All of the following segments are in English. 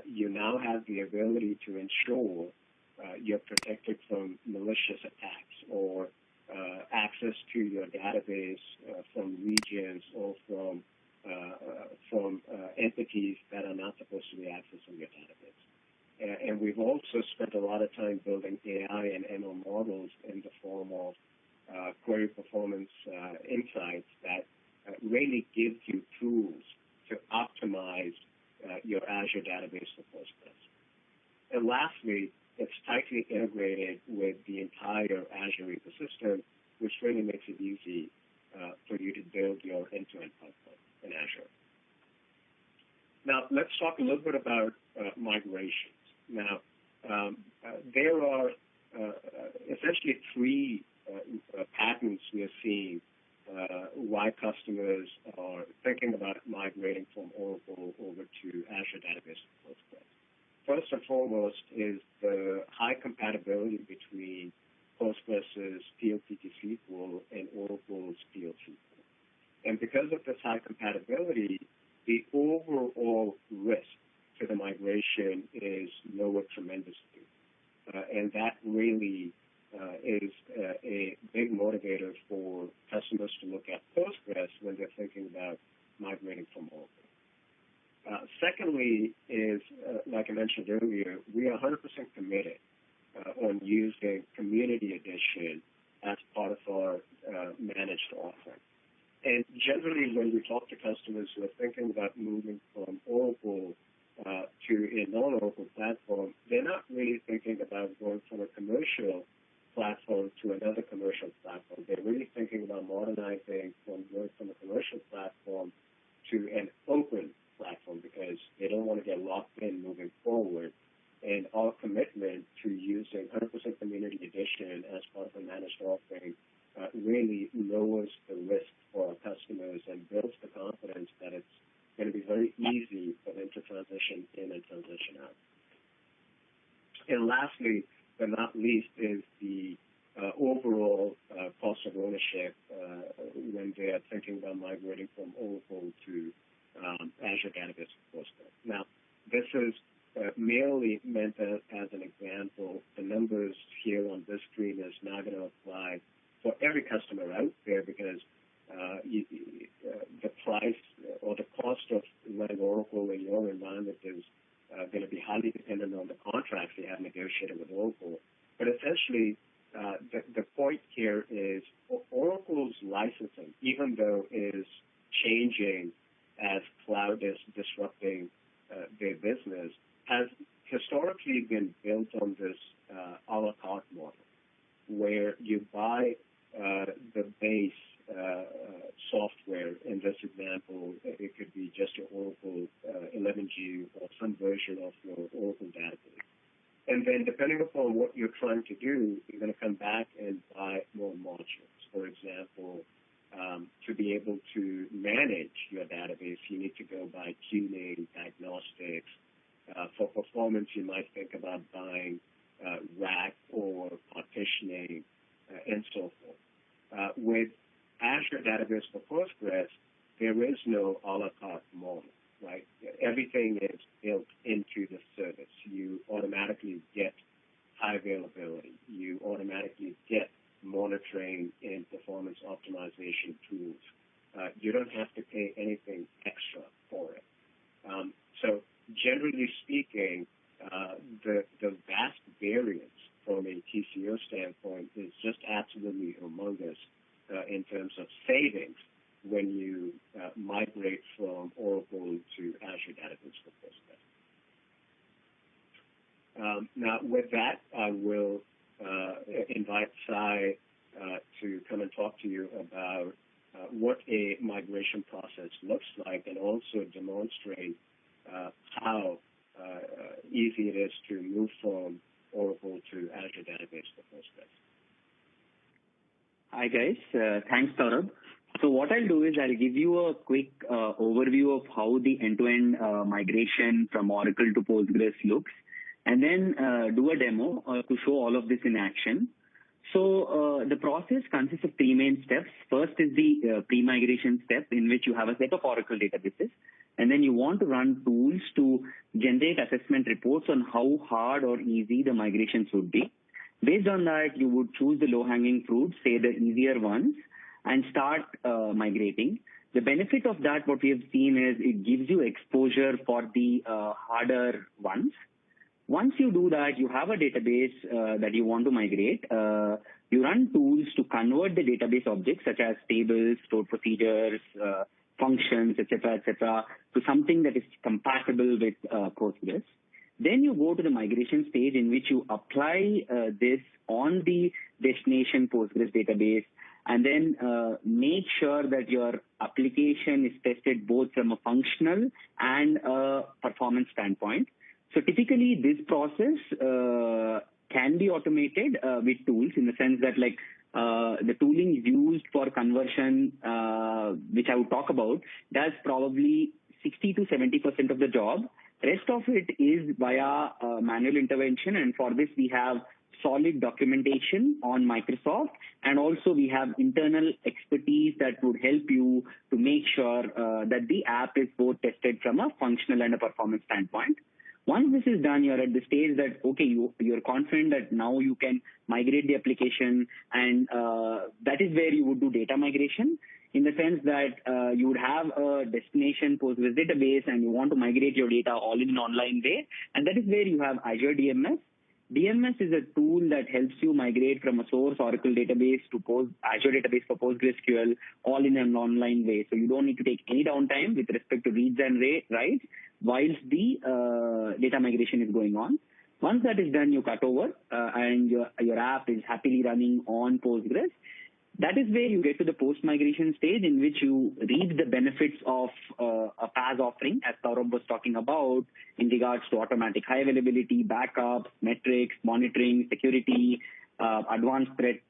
you now have the ability to ensure you're protected from malicious attacks or access to your database from regions or from entities that are not supposed to be accessing your database. And we've also spent a lot of time building AI and ML models in the form of query performance insights that really gives you tools to optimize your Azure database for Postgres. And lastly, it's tightly integrated with the entire Azure ecosystem, which really makes it easy for you to build your end-to-end pipeline in Azure. Now, let's talk a little bit about migrations. Now, there are essentially three patterns we are seeing why customers are thinking about migrating from Oracle over to Azure Database Postgres. First and foremost is the high compatibility between Postgres' PLPT SQL and Oracle's PL SQL. And because of this high compatibility, the overall risk to the migration is lowered tremendously. And that really is a big motivator for customers to look at Postgres when they're thinking about migrating from Oracle. Secondly is, like I mentioned earlier, we are 100% committed on using Community Edition as part of our managed offering. And generally, when we talk to customers who are thinking about moving from Oracle to a non-Oracle platform, they're not really thinking about going from a commercial platform to another commercial platform. They're really thinking about modernizing from going from a commercial platform to an open platform because they don't want to get locked in moving forward. And our commitment to using 100% Community Edition as part of a managed offering really lowers the risk for our customers and builds the confidence that it's going to be very easy for them to transition in and transition out. And lastly, but not least, is the overall cost of ownership when they are thinking about migrating from Oracle to Azure Database Postgres. Now, this is merely meant as an example. The numbers here on this screen is not going to apply for every customer out there because the price or the cost of running Oracle in your environment is going to be highly dependent on the contracts they have negotiated with Oracle. But essentially, the point here is Oracle's licensing, even though it is changing as cloud is disrupting their business, has historically been built on this a la carte model, where you buy the base software. In this example, it could be just your Oracle 11G or some version of your Oracle database. And then depending upon what you're trying to do, you're going to come back and buy more modules. For example, to be able to manage your database, you need to go by tuning, diagnostics. For performance, you might think about buying rack or partitioning, and so forth. With Azure Database for Postgres, there is no a la carte model, right? Everything is built into the service. You automatically get high availability. You automatically get monitoring and performance optimization tools. You don't have to pay anything extra for it. So generally speaking, the vast variance from a TCO standpoint is just absolutely humongous in terms of savings when you migrate from Oracle to Azure Database for Postgres. Now, with that, I will invite Sai to come and talk to you about what a migration process looks like and also demonstrate how easy it is to move from Oracle to Azure Database for Postgres. Hi, guys. Thanks, Saurabh. So what I'll do is I'll give you a quick overview of how the end-to-end migration from Oracle to Postgres looks, and then do a demo to show all of this in action. So the process consists of three main steps. First is the pre-migration step, in which you have a set of Oracle databases, and then you want to run tools to generate assessment reports on how hard or easy the migrations would be. Based on that, you would choose the low-hanging fruits, say the easier ones, and start migrating. The benefit of that, what we have seen is it gives you exposure for the harder ones. Once you do that, you have a database that you want to migrate. You run tools to convert the database objects such as tables, stored procedures, functions, etc., to something that is compatible with Postgres. Then you go to the migration stage in which you apply this on the destination Postgres database, and then make sure that your application is tested both from a functional and a performance standpoint. So typically this process can be automated with tools, in the sense that like the tooling used for conversion, which I would talk about, does probably 60 to 70% of the job. Rest of it is via manual intervention, and for this we have solid documentation on Microsoft, and also we have internal expertise that would help you to make sure that the app is both tested from a functional and a performance standpoint. Once this is done, you're at the stage that, okay, you're confident that now you can migrate the application, and that is where you would do data migration, in the sense that you would have a destination Postgres database and you want to migrate your data all in an online way, and that is where you have Azure DMS. DMS is a tool that helps you migrate from a source Oracle database to Azure database for PostgreSQL all in an online way. So you don't need to take any downtime with respect to reads and writes whilst the data migration is going on. Once that is done, you cut over and your app is happily running on Postgres. That is where you get to the post-migration stage, in which you reap the benefits of a PaaS offering, as Saurabh was talking about, in regards to automatic high availability, backups, metrics, monitoring, security, advanced threat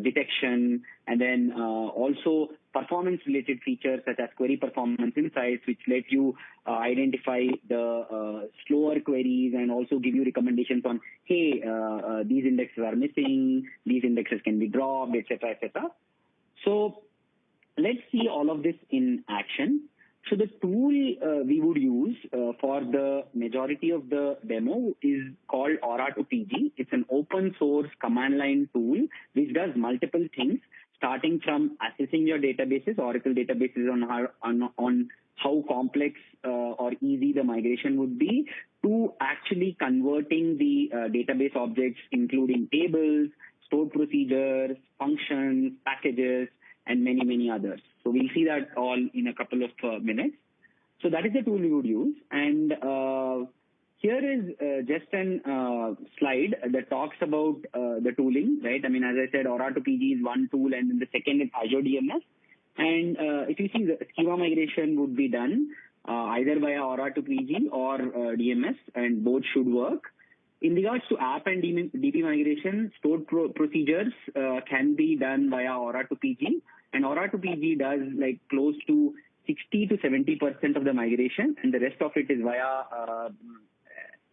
detection, and then also performance-related features such as query performance insights, which let you identify the slower queries and also give you recommendations on, hey, these indexes are missing, these indexes can be dropped, etc., etc. So let's see all of this in action. So the tool we would use for the majority of the demo is called Aura2PG. It's an open source command line tool which does multiple things, starting from assessing your databases, Oracle databases, on how complex or easy the migration would be, to actually converting the database objects, including tables, stored procedures, functions, packages, and many, many others. So we'll see that all in a couple of minutes. So that is the tool we would use. And here is just an slide that talks about the tooling, right? I mean, as I said, Aura2PG is one tool, and then the second is Azure DMS. And if you see, the schema migration would be done either via Aura2PG or DMS, and both should work. In regards to app and DB migration, stored procedures can be done via Aura2PG, and Aura2PG does like close to 60 to 70% of the migration, and the rest of it is via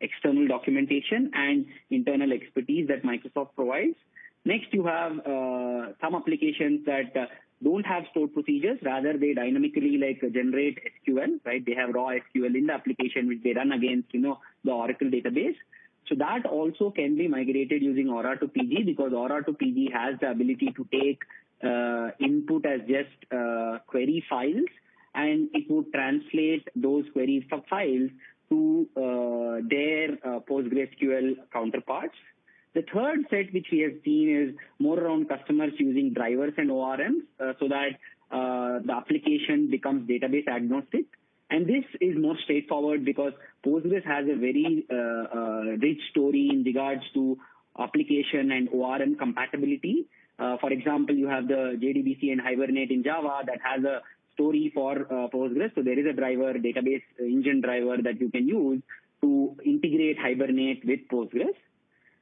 external documentation and internal expertise that Microsoft provides. Next, you have some applications that don't have stored procedures, rather they dynamically like generate SQL, right? They have raw SQL in the application which they run against, the Oracle database. So that also can be migrated using Aura2PG, because Aura2PG has the ability to take input as just query files, and it would translate those query files to their PostgreSQL counterparts. The third set which we have seen is more around customers using drivers and ORMs so that the application becomes database agnostic. And this is more straightforward because Postgres has a very rich story in regards to application and ORM compatibility. For example, you have the JDBC and Hibernate in Java that has a story for Postgres. So there is a driver, database engine driver, that you can use to integrate Hibernate with Postgres.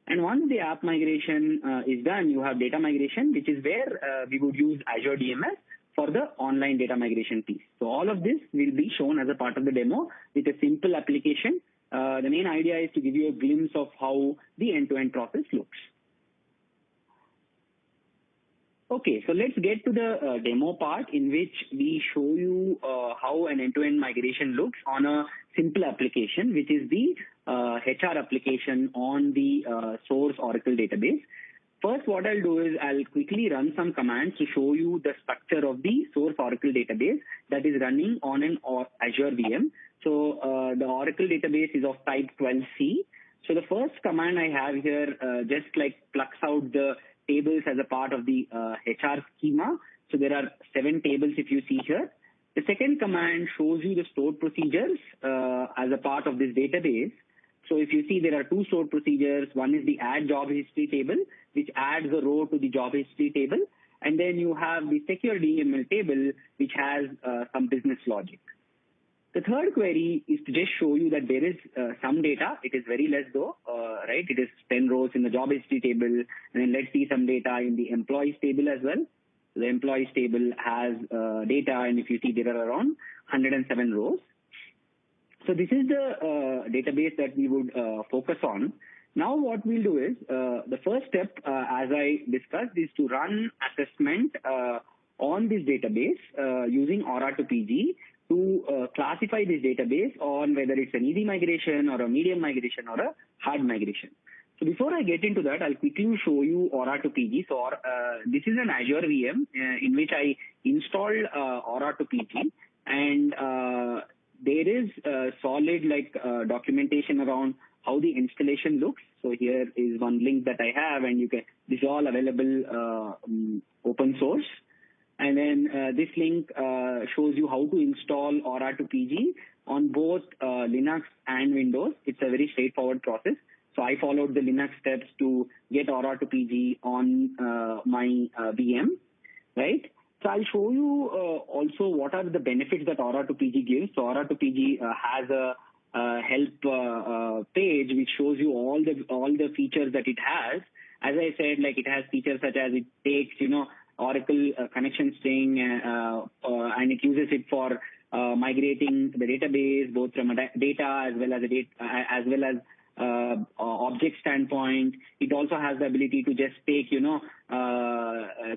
And once the app migration is done, you have data migration, which is where we would use Azure DMS for the online data migration piece. So all of this will be shown as a part of the demo with a simple application. The main idea is to give you a glimpse of how the end-to-end process looks. Okay, so let's get to the demo part in which we show you how an end-to-end migration looks on a simple application, which is the HR application on the source Oracle database. First, what I'll do is I'll quickly run some commands to show you the structure of the source Oracle database that is running on an Azure VM. So the Oracle database is of type 12c. So the first command I have here just like plucks out the tables as a part of the HR schema. So there are 7 tables if you see here. The second command shows you the stored procedures as a part of this database. So if you see, there are 2 stored procedures. One is the add job history table, which adds a row to the job history table. And then you have the secure DML table, which has some business logic. The third query is to just show you that there is some data. It is very less though, right? It is 10 rows in the job history table. And then let's see some data in the employees table as well. The employees table has data, and if you see, there are around 107 rows. So this is the database that we would focus on. Now what we'll do is, the first step, as I discussed, is to run assessment on this database using Aura to PG to classify this database on whether it's an easy migration or a medium migration or a hard migration. So before I get into that, I'll quickly show you Aura to PG. So this is an Azure VM in which I installed Aura to PG, and there is solid documentation around how the installation looks. So here is one link that I have, and this is all available open source. And then this link shows you how to install Aura to PG on both Linux and Windows. It's a very straightforward process. So I followed the Linux steps to get Aura to PG on my VM, right? So I'll show you also what are the benefits that Aura to PG gives. So Aura to PG has a help page which shows you all the features that it has. As I said, it has features such as it takes Oracle connection string and it uses it for migrating the database both from a data as well as object standpoint. It also has the ability to just take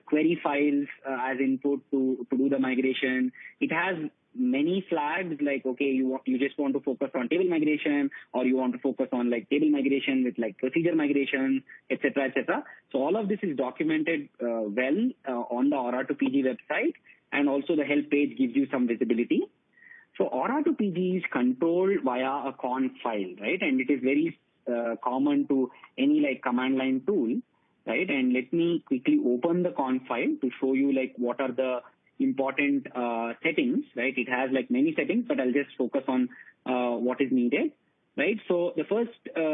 query files as input to do the migration. It has many flags okay, you just want to focus on table migration, or you want to focus on table migration with procedure migration, etc., etc. So all of this is documented well on the Aura to PG website, and also the help page gives you some visibility. So Aura to PG is controlled via a conf file, right? And it is very common to any command line tool, right? And let me quickly open the conf file to show you what are the important settings, right? It has many settings, but I'll just focus on what is needed, right? So the first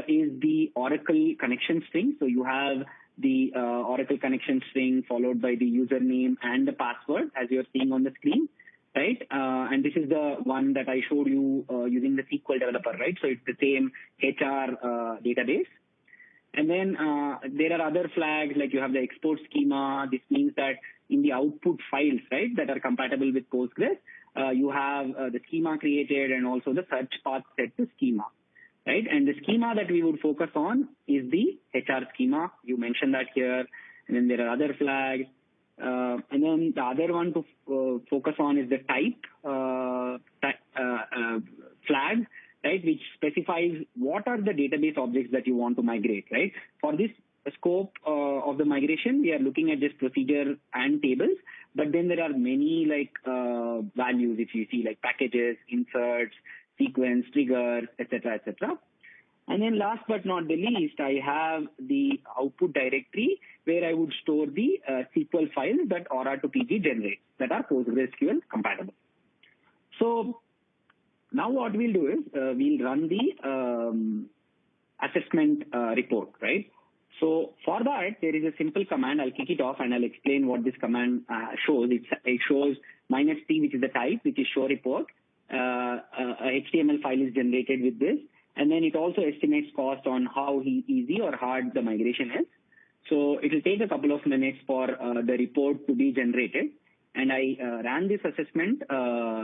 is the Oracle connection string. So you have the Oracle connection string followed by the username and the password as you're seeing on the screen, right? And this is the one that I showed you using the SQL developer, right? So it's the same HR database. And then there are other flags, you have the export schema. This means that in the output files, right, that are compatible with Postgres, you have the schema created and also the search path set to schema, right? And the schema that we would focus on is the HR schema. You mentioned that here. And then there are other flags. And then the other one to focus on is the type flag, right, which specifies what are the database objects that you want to migrate, right? For this scope of the migration, we are looking at just procedure and tables, but then there are many values if you see packages, inserts, sequence, triggers, etc., etc. And then last but not the least, I have the output directory where I would store the SQL files that Aura to PG generates that are PostgreSQL compatible. So now what we'll do is we'll run the assessment report, right? So for that, there is a simple command. I'll kick it off and I'll explain what this command shows. It shows -t, which is the type, which is show report. A HTML file is generated with this. And then it also estimates cost on how easy or hard the migration is. So it will take a couple of minutes for the report to be generated. And I ran this assessment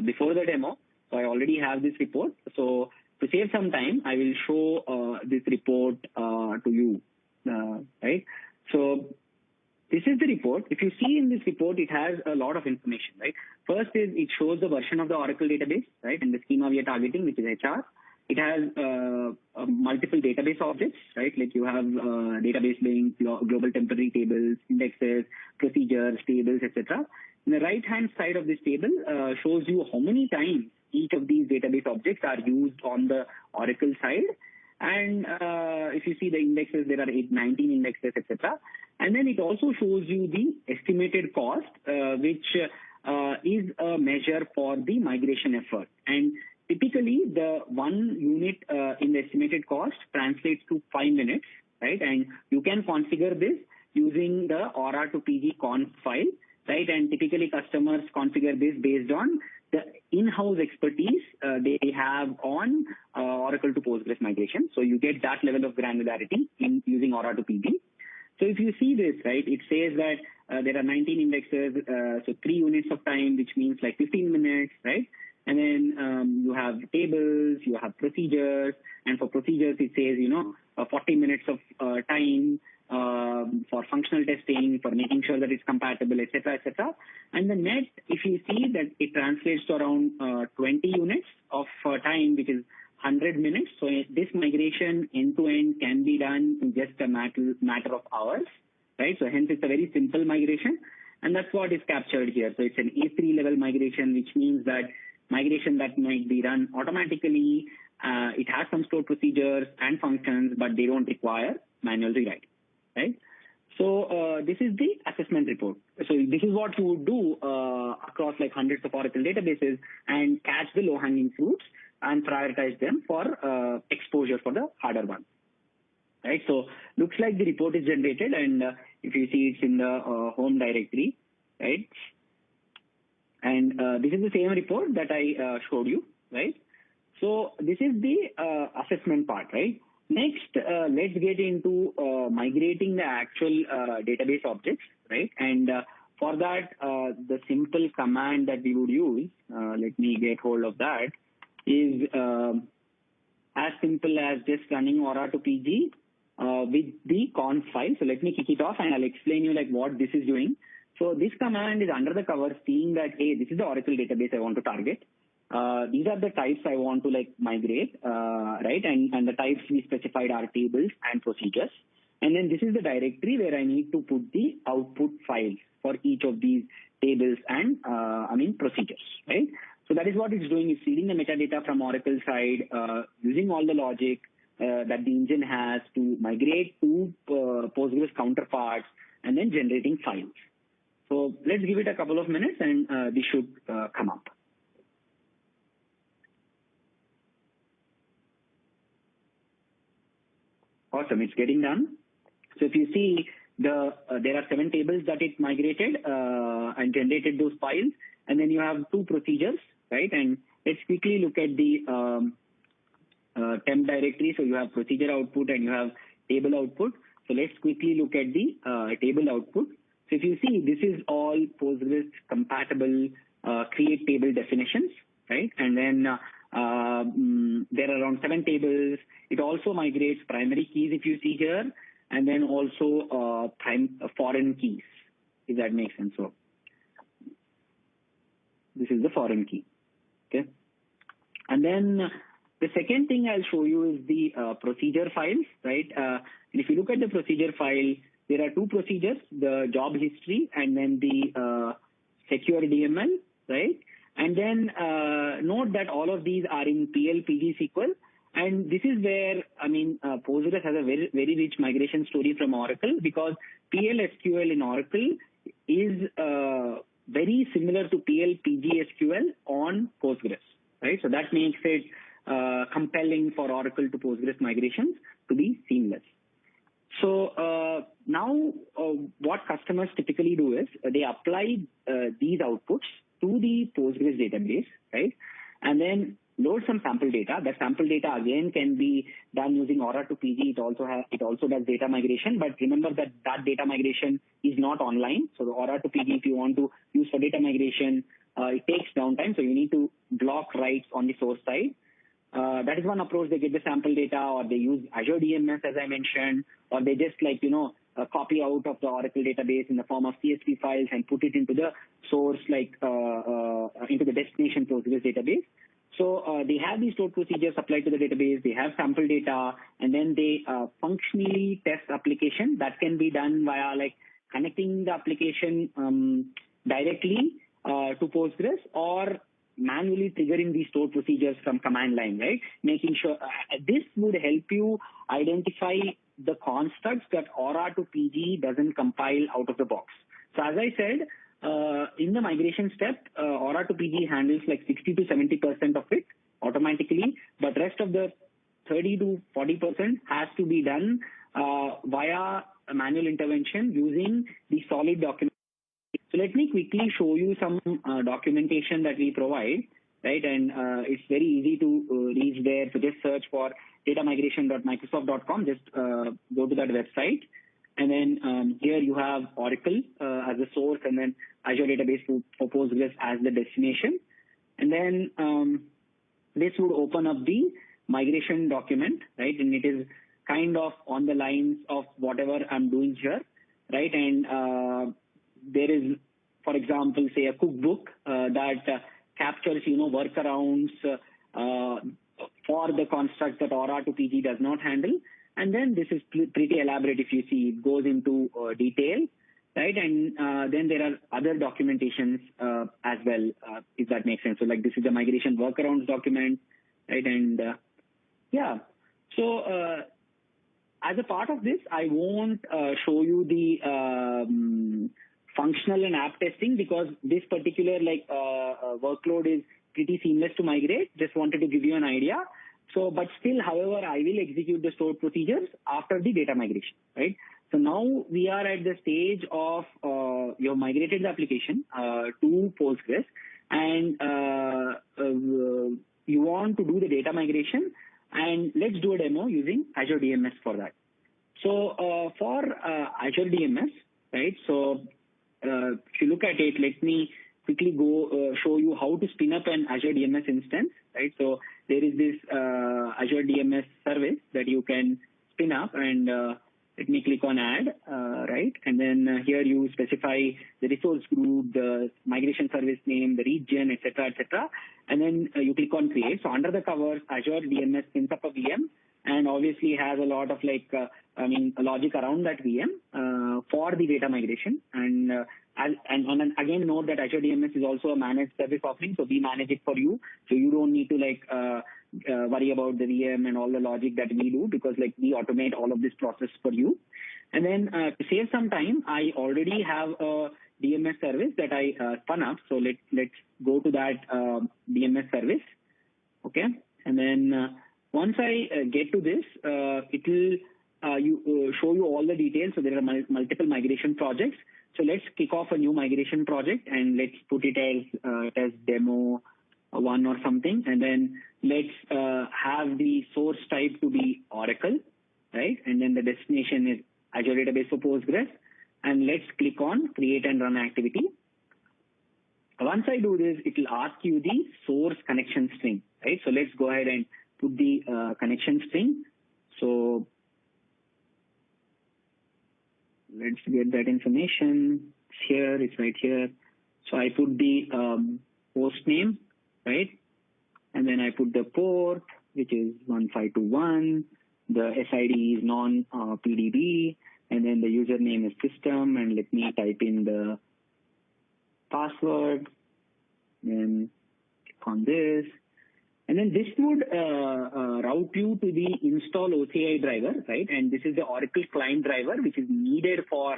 before the demo. So I already have this report. So to save some time, I will show this report to you, right? So this is the report. If you see in this report, it has a lot of information, right? First is it shows the version of the Oracle database, right? And the schema we are targeting, which is HR. It has multiple database objects, right? Like you have database links, global temporary tables, indexes, procedures, tables, etc. In the right-hand side of this table shows you how many times each of these database objects are used on the Oracle side. And if you see the indexes, there are 19 indexes, etc. And then it also shows you the estimated cost, which is a measure for the migration effort. And typically, the 1 unit in the estimated cost translates to 5 minutes, right? And you can configure this using the Aura to PG conf file, right? And typically, customers configure this based on the in-house expertise they have on Oracle to Postgres migration. So you get that level of granularity in using Aura to PG. So if you see this, right, it says that there are 19 indexes, so 3 units of time, which means like 15 minutes, right? And then you have tables, you have procedures, and for procedures, it says, 40 minutes of time for functional testing, for making sure that it's compatible, etc., etc. And the net, if you see that it translates to around 20 units of time, which is 100 minutes. So this migration end-to-end can be done in just a matter of hours, right? So hence it's a very simple migration, and that's what is captured here. So it's an A3 level migration, which means that migration that might be run automatically. It has some stored procedures and functions, but they don't require manual rewrite, right? So this is the assessment report. So this is what you would do across like hundreds of Oracle databases and catch the low-hanging fruits and prioritize them for exposure for the harder one, right? So looks like the report is generated, and if you see it's in the home directory, right? And this is the same report that I showed you, right? So this is the assessment part, right? Next, let's get into migrating the actual database objects, right? And for that, the simple command that we would use, let me get hold of that, is as simple as just running Aura to PG with the conf file. So let me kick it off, and I'll explain you like what this is doing. So this command is under the cover, seeing that, hey, this is the Oracle database I want to target. These are the types I want to like migrate, right? And the types we specified are tables and procedures. And then this is the directory where I need to put the output files for each of these tables and, procedures, right? So that is what it's doing. It's feeding the metadata from Oracle side, using all the logic that the engine has to migrate to Postgres counterparts, and then generating files. So let's give it a couple of minutes, and this should come up. Awesome, it's getting done. So if you see, there are 7 tables that it migrated and generated those files, and then you have 2 procedures, right? And let's quickly look at the temp directory. So you have procedure output and you have table output. So let's quickly look at the table output. So if you see, this is all Postgres compatible create table definitions, right? And then there are around 7 tables. It also migrates primary keys, if you see here, and then also foreign keys, if that makes sense. So this is the foreign key, okay? And then the second thing I'll show you is the procedure files, right? And if you look at the procedure file, there are 2 procedures, the job history and then the secure DML, right? And then note that all of these are in PL PostgreSQL. And this is where, Postgres has a very, very rich migration story from Oracle, because PL SQL in Oracle is very similar to PL PostgreSQL on Postgres, right? So that makes it compelling for Oracle to Postgres migrations to be seamless. So now what customers typically do is they apply these outputs to the Postgres database, right? And then load some sample data. That sample data again can be done using Aura to PG. It also does data migration, but remember that data migration is not online. So the Aura to PG, if you want to use for data migration, it takes downtime. So you need to block writes on the source side. That is one approach. They get the sample data, or they use Azure DMS, as I mentioned, or they just copy out of the Oracle database in the form of CSV files and put it into the source, into the destination Postgres database. So they have these stored procedures applied to the database. They have sample data, and then they functionally test application. That can be done via connecting the application directly to Postgres, or manually triggering these stored procedures from command line, right? Making sure this would help you identify the constructs that Aura to PG doesn't compile out of the box. So as I said, in the migration step, Aura to PG handles 60 to 70% of it automatically, but rest of the 30 to 40% has to be done via a manual intervention using the solid document. So let me quickly show you some documentation that we provide, right? And it's very easy to reach there. So just search for datamigration.microsoft.com. Just go to that website. And then here you have Oracle as a source, and then Azure Database for Postgres as the destination. And then this would open up the migration document, right? And it is kind of on the lines of whatever I'm doing here, right? And there is, for example, say a cookbook that captures, workarounds for the constructs that Aura to PG does not handle. And then this is pretty elaborate. If you see, it goes into detail, right? And then there are other documentations as well, if that makes sense. So this is the migration workarounds document, right? And yeah, so as a part of this, I won't show you the functional and app testing, because this particular workload is pretty seamless to migrate. Just wanted to give you an idea. So, but still, however, I will execute the stored procedures after the data migration, right? So now we are at the stage of you have migrated the application to Postgres, and you want to do the data migration, and let's do a demo using Azure DMS for that. So for Azure DMS, right? So if you look at it, let me quickly go show you how to spin up an Azure DMS instance, right? So there is this Azure DMS service that you can spin up, and let me click on add, right? And then here you specify the resource group, the migration service name, the region, etc., etc. And then you click on create. So under the covers, Azure DMS spins up a VM, and obviously has a lot of logic around that VM for the data migration. And again, note that Azure DMS is also a managed service offering, so we manage it for you. So you don't need to worry about the VM and all the logic that we do, because we automate all of this process for you. And then to save some time, I already have a DMS service that I spun up. So let's go to that DMS service. Okay, and then once I get to this, it will show you all the details. So there are multiple migration projects. So let's kick off a new migration project, and let's put it as demo 1 or something. And then let's have the source type to be Oracle, right? And then the destination is Azure Database for Postgres. And let's click on create and run activity. Once I do this, it will ask you the source connection string, right? So let's go ahead and put the connection string. So let's get that information. It's here, it's right here. So I put the host name, right? And then I put the port, which is 1521. The SID is non-PDB. And then the username is system. And let me type in the password. Then click on this. And then this would route you to the install OCI driver, right? And this is the Oracle client driver, which is needed for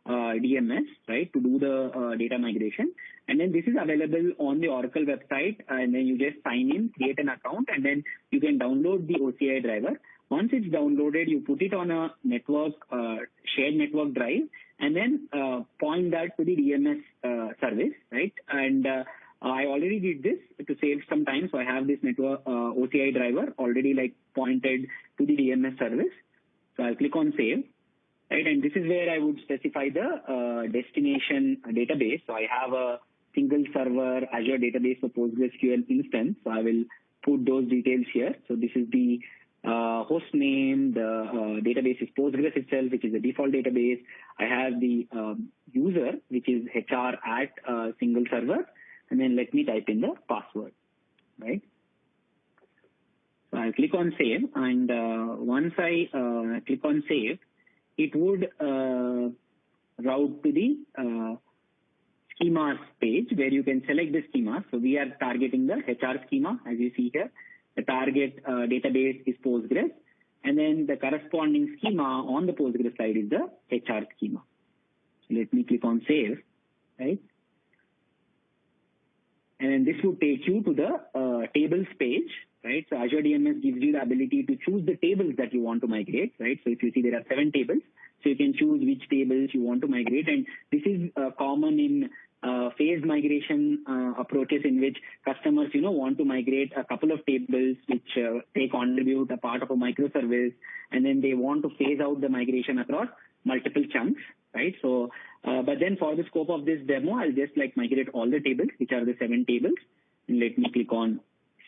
DMS, right, to do the data migration. And then this is available on the Oracle website. And then you just sign in, create an account, and then you can download the OCI driver. Once it's downloaded, you put it on a network, shared network drive, and then point that to the DMS service, right? And I already did this to save some time. So I have this network OCI driver already pointed to the DMS service. So I'll click on save, right? And this is where I would specify the destination database. So I have a single server Azure Database for PostgreSQL instance. So I will put those details here. So this is the host name, the database is Postgres itself, which is the default database. I have the user, which is HR at single server, and then let me type in the password, right? So I'll click on save, and once I click on save, it would route to the schemas page where you can select the schema. So we are targeting the HR schema, as you see here. The target database is Postgres, and then the corresponding schema on the Postgres side is the HR schema. So let me click on save, right? And this would take you to the tables page, right? So Azure DMS gives you the ability to choose the tables that you want to migrate, right? So if you see there are 7 tables, so you can choose which tables you want to migrate. And this is common in phased migration approaches in which customers, want to migrate a couple of tables which they contribute a part of a microservice, and then they want to phase out the migration across multiple chunks, right? So, but then for the scope of this demo, I'll just migrate all the tables, which are the 7 tables. And let me click on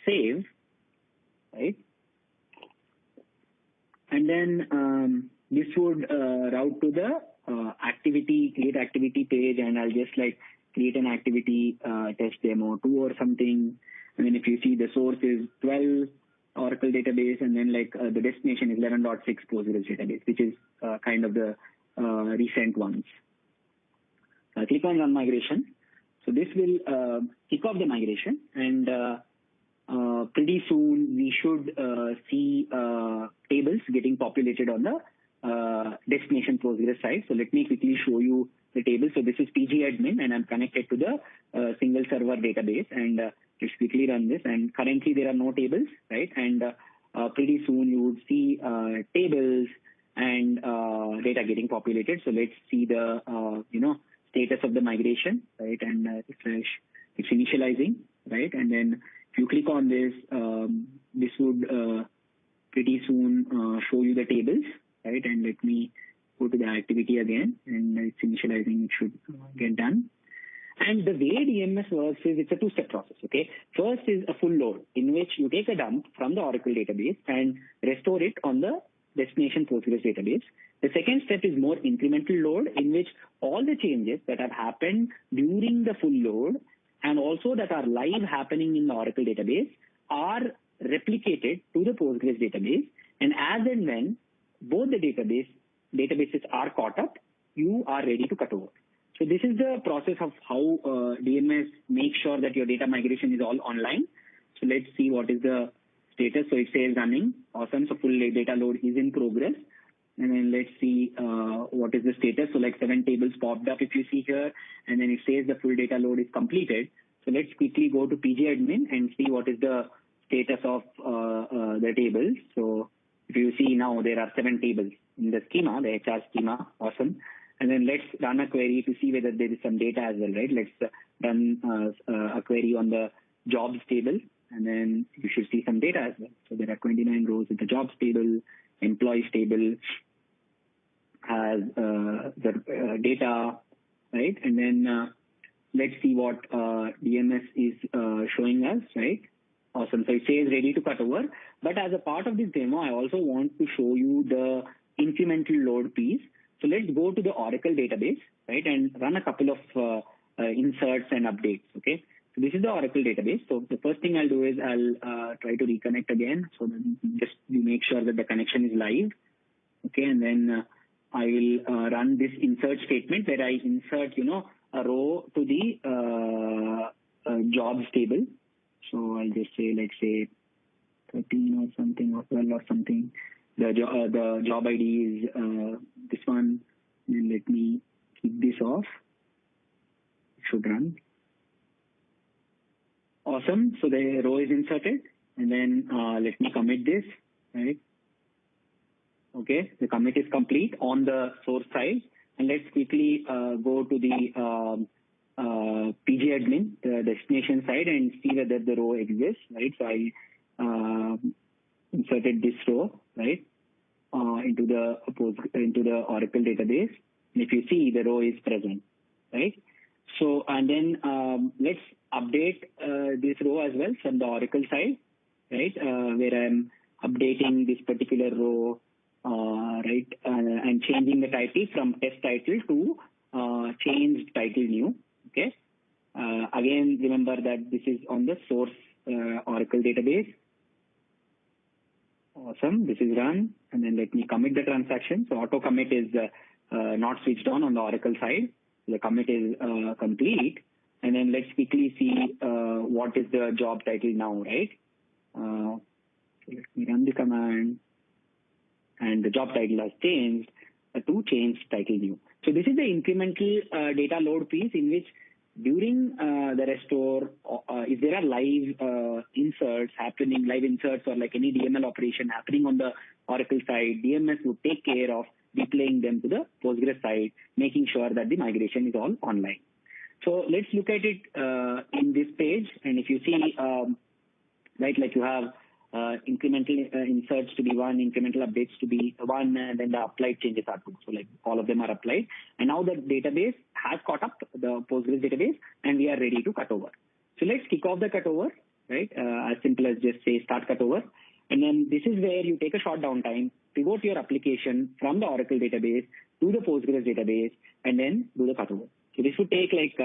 save, right? And then this would route to the create activity page, and I'll just create an activity test demo 2 or something. And then if you see the source is 12 Oracle database, and then the destination is 11.6 Postgres database, which is kind of the recent ones. I'll click on run migration. So this will kick off the migration, and pretty soon we should see tables getting populated on the destination Postgres side. So let me quickly show you the table. So this is pgadmin, and I'm connected to the single server database, and let's quickly run this. And currently there are no tables, right? And pretty soon you would see tables and data getting populated. So let's see the status of the migration, right? And refresh. It's initializing, right? And then if you click on this, this would pretty soon show you the tables, right? And let me go to the activity again, and it's initializing. It should get done. And the way DMS works is it's a 2-step process, okay? First is a full load, in which you take a dump from the Oracle database and restore it on the destination Postgres database. The second step is more incremental load, in which all the changes that have happened during the full load and also that are live happening in the Oracle database are replicated to the Postgres database. And as and when both the databases are caught up, you are ready to cut over. So this is the process of how DMS makes sure that your data migration is all online. So let's see what is the status. So it says running. Awesome. So full data load is in progress. And then let's see what is the status. So 7 tables popped up if you see here. And then it says the full data load is completed. So let's quickly go to pgadmin and see what is the status of the tables. So if you see now, there are 7 tables in the schema, the HR schema. Awesome. And then let's run a query to see whether there is some data as well, right? Let's run a query on the jobs table, and then you should see some data as well. So there are 29 rows in the jobs table. Employees table has the data, right? And then let's see what DMS is showing us, right? Awesome. So it says ready to cut over. But as a part of this demo, I also want to show you the incremental load piece. So let's go to the Oracle database, right, and run a couple of inserts and updates, okay? So this is the Oracle database. So the first thing I'll do is I'll try to reconnect again. So just make sure that the connection is live, okay? And then I will run this insert statement where I insert, a row to the jobs table. So I'll just say, let's say 13 or something, or 12 or something. The job ID is this one. And let me keep this off. It should run. Awesome. So the row is inserted. And then let me commit this, right? Okay. The commit is complete on the source side. And let's quickly go to the pgadmin, the destination side, and see whether the row exists, right? So I inserted this row, right, into the Oracle database. And if you see, the row is present, right? So, and then let's update this row as well from the Oracle side. right, where I'm updating this particular row, right, and changing the title from test title to changed title new. Okay. Again, remember that this is on the source Oracle database. Awesome. This is run, and then let me commit the transaction. So auto commit is not switched on the Oracle side. The commit is complete, and then let's quickly see what is the job title now, right? So let me run the command, and the job title has changed to change title new. So this is the incremental data load piece in which during the restore, if there are live inserts happening, live inserts or like any DML operation happening on the Oracle side, DMS would take care of deploying them to the Postgres side, making sure that the migration is all online. So let's look at it in this page. And if you see, right, like you have incremental inserts to be 1, incremental updates to be 1, and then the applied changes are 2. So like all of them are applied. And now the database has caught up, the Postgres database, and we are ready to cut over. So let's kick off the cutover, right? As simple as just say start cutover. And then this is where you take a short downtime, pivot your application from the Oracle database to the Postgres database, and then do the cutover. So this would take like,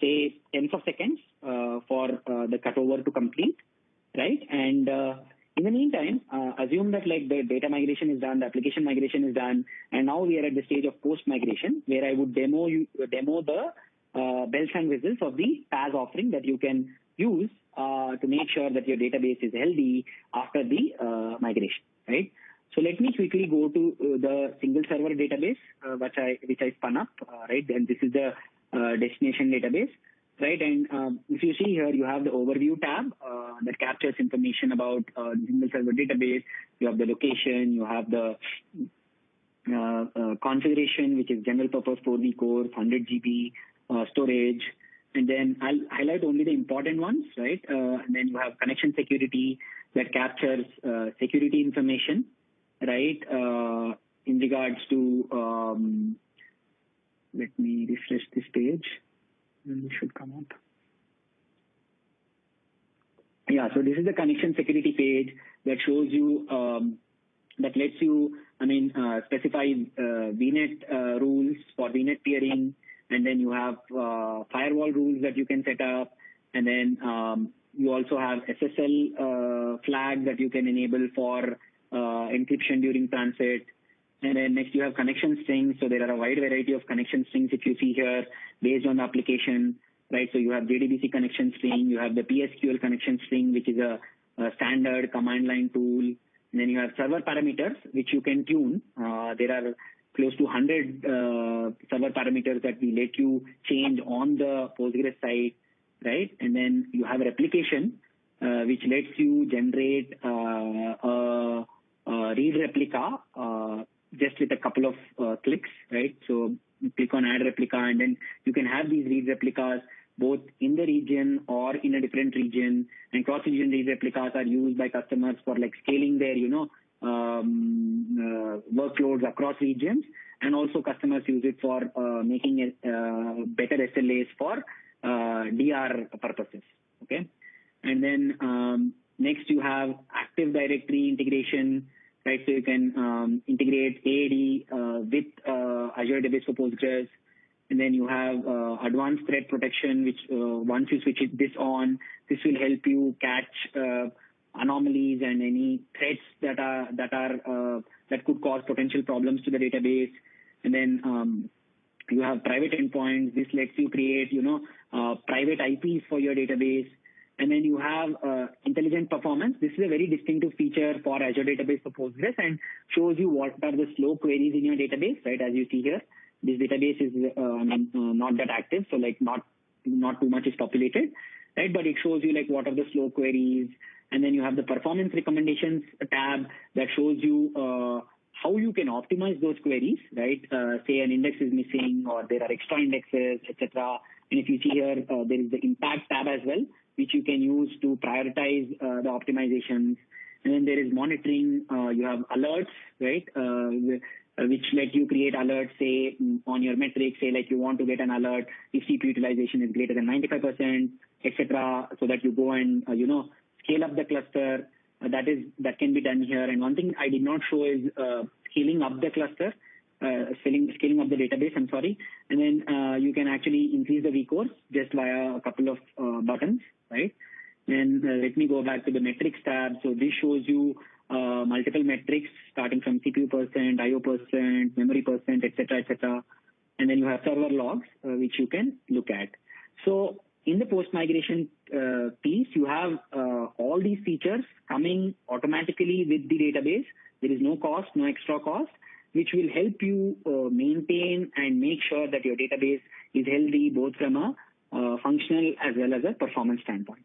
say, tens of seconds for the cutover to complete, right? And in the meantime, assume that like the data migration is done, the application migration is done, and now we are at the stage of post-migration, where I would demo the bells and whistles of the PaaS offering that you can use to make sure that your database is healthy after the migration, right? So let me quickly go to the single server database, which I spun up, right? And this is the destination database, right? And if you see here, you have the overview tab that captures information about the single server database. You have the location, you have the configuration, which is general purpose 4V core, 100 GB storage. And then I'll highlight only the important ones, right? And then you have connection security that captures security information, right? In regards to, let me refresh this page. And it should come up. Yeah, so this is the connection security page that shows you, that lets you, specify VNet rules for VNet peering, and then you have firewall rules that you can set up, and then you also have SSL flag that you can enable for encryption during transit. And then next you have connection strings. So there are a wide variety of connection strings if you see here based on the application, right? So you have JDBC connection string, you have the PSQL connection string, which is a standard command line tool. And then you have server parameters, which you can tune. There are close to 100 server parameters that we let you change on the Postgres side, right? And then you have a replication, which lets you generate a read replica just with a couple of clicks, right? So you click on add replica, and then you can have these read replicas both in the region or in a different region. And cross-region read replicas are used by customers for like scaling their, workloads across regions. And also customers use it for making better SLAs for DR purposes, okay? And then next you have Active Directory integration, right? So you can integrate AAD with Azure Database for Postgres. And then you have advanced threat protection, which once you switch this on, this will help you catch anomalies and any threats that could cause potential problems to the database. And then you have private endpoints. This lets you create, private IPs for your database. And then you have intelligent performance. This is a very distinctive feature for Azure Database for Postgres and shows you what are the slow queries in your database, right? As you see here, this database is not that active, so like not too much is populated, right? But it shows you like what are the slow queries. And then you have the performance recommendations tab that shows you how you can optimize those queries, right? Say an index is missing or there are extra indexes, etc. And if you see here, there is the impact tab as well, which you can use to prioritize the optimizations. And then there is monitoring. You have alerts, right? Which let you create alerts, say, on your metrics, say, like you want to get an alert if CPU utilization is greater than 95%, etc., so that you go and, scale up the cluster. that can be done here. And one thing I did not show is scaling up the cluster, scaling up the database, I'm sorry. And then you can actually increase the vCores just via a couple of buttons, right? And let me go back to the metrics tab. So this shows you multiple metrics starting from CPU percent, IO percent, memory percent, etc., etc. And then you have server logs, which you can look at. So in the post-migration piece, you have all these features coming automatically with the database. There is no cost, no extra cost, which will help you maintain and make sure that your database is healthy, both from a functional as well as a performance standpoint.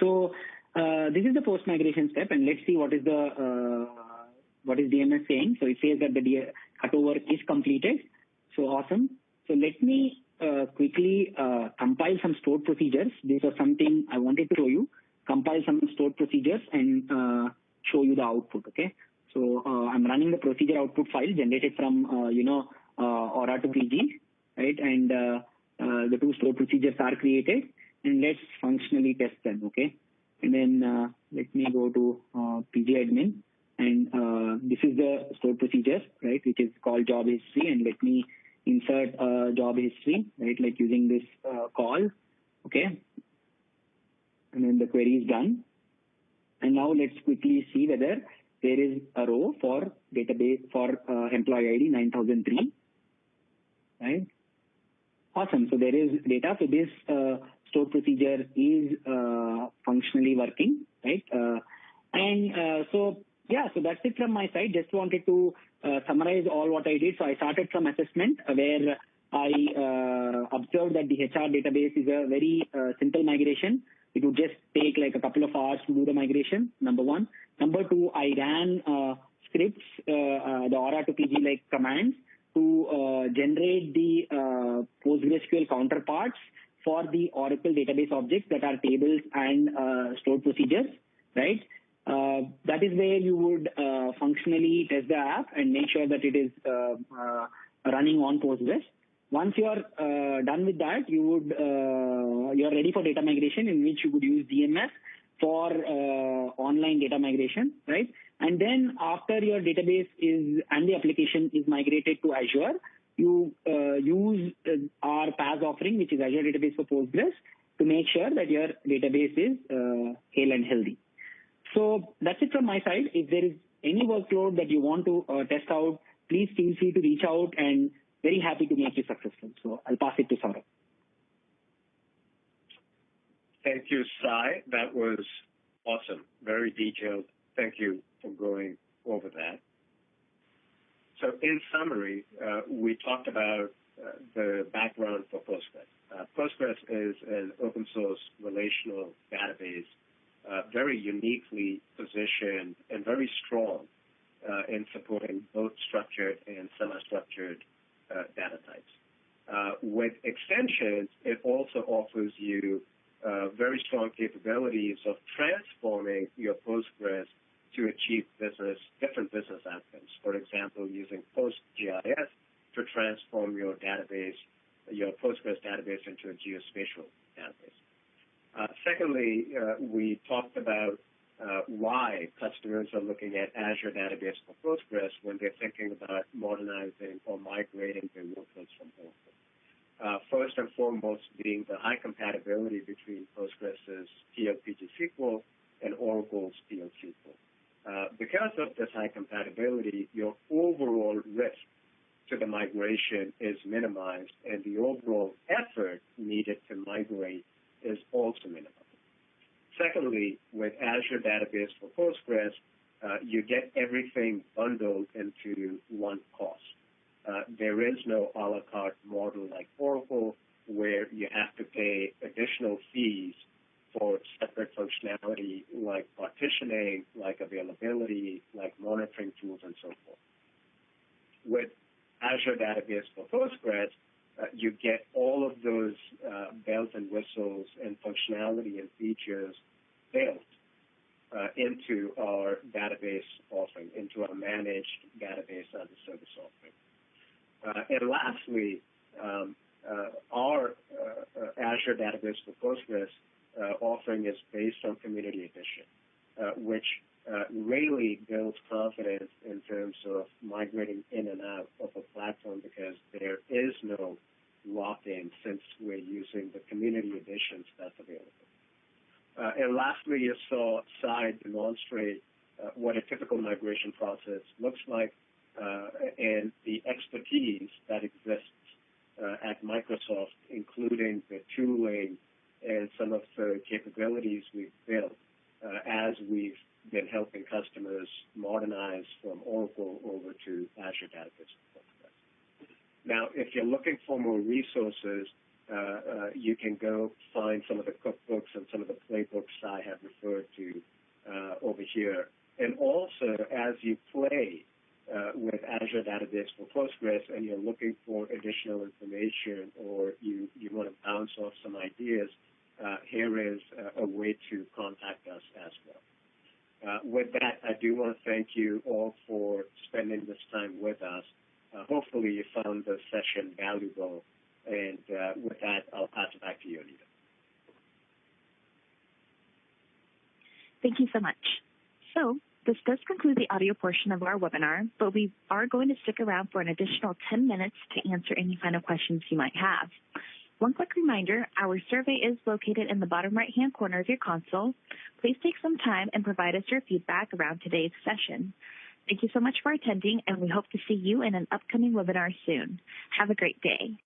So this is the post-migration step, and let's see what is DMS saying. So it says that the cutover is completed. So awesome. So let me quickly compile some stored procedures. This was something I wanted to show you. Compile some stored procedures and show you the output. Okay. So I'm running the procedure output file generated from Aura to PG, right? And the two stored procedures are created, and let's functionally test them. Okay. And then let me go to PG admin, and this is the stored procedure, right, which is called job history. And let me insert job history, right, like using this call. Okay. And then the query is done. And now let's quickly see whether there is a row for database for employee ID 9003, right? Awesome. So there is data. So this stored procedure is functionally working, right? So that's it from my side. Just wanted to summarize all what I did. So I started from assessment, where I observed that the HR database is a very simple migration. It would just take like a couple of hours to do the migration, number one. Number two, I ran scripts, the Aura to PG like commands to generate the PostgreSQL counterparts for the Oracle database objects that are tables and stored procedures, right? That is where you would functionally test the app and make sure that it is running on Postgres. Once you are done with that, you are ready for data migration, in which you would use DMS for online data migration, right? And then after your database and the application is migrated to Azure, you use our PaaS offering, which is Azure Database for Postgres, to make sure that your database is hale and healthy. So that's it from my side. If there is any workload that you want to test out, please feel free to reach out, and very happy to make you successful. So I'll pass it to Saurabh. Thank you, Sai. That was awesome. Very detailed. Thank you for going over that. So in summary, we talked about the background for Postgres. Postgres is an open source relational database, very uniquely positioned and very strong in supporting both structured and semi-structured data types. With extensions, it also offers you very strong capabilities of transforming your Postgres to achieve different business outcomes. For example, using PostGIS to transform your database, your Postgres database, into a geospatial database. Secondly, we talked about why customers are looking at Azure Database for Postgres when they're thinking about modernizing or migrating their workloads from Oracle. First and foremost being the high compatibility between Postgres' PL/PG/SQL and Oracle's PL/SQL. Because of this high compatibility, your overall risk to the migration is minimized, and the overall effort needed to migrate is also minimized. Secondly, with Azure Database for Postgres, you get everything bundled into one cost. There is no a la carte model like Oracle, where you have to pay additional fees for separate functionality like partitioning, like availability, like monitoring tools, and so forth. With Azure Database for Postgres, you get all of those bells and whistles and functionality and features built into our database offering, into our managed database as a service offering. And lastly, our Azure Database for Postgres offering is based on Community Edition. which really builds confidence in terms of migrating in and out of a platform because there is no lock-in since we're using the community editions that's available. And lastly, you saw Sai demonstrate what a typical migration process looks like and the expertise that exists at Microsoft, including the tooling and some of the capabilities we've built as we've been helping customers modernize from Oracle over to Azure Database. Now, if you're looking for more resources, you can go find some of the cookbooks and some of the playbooks I have referred to over here. And also, as you play with Azure Database for Postgres and you're looking for additional information or you want to bounce off some ideas, here is a way to contact us as well. With that, I do want to thank you all for spending this time with us. Hopefully you found the session valuable. And with that, I'll pass it back to you, Anita. Thank you so much. So this does conclude the audio portion of our webinar, but we are going to stick around for an additional 10 minutes to answer any final questions you might have. One quick reminder, our survey is located in the bottom right-hand corner of your console. Please take some time and provide us your feedback around today's session. Thank you so much for attending, and we hope to see you in an upcoming webinar soon. Have a great day.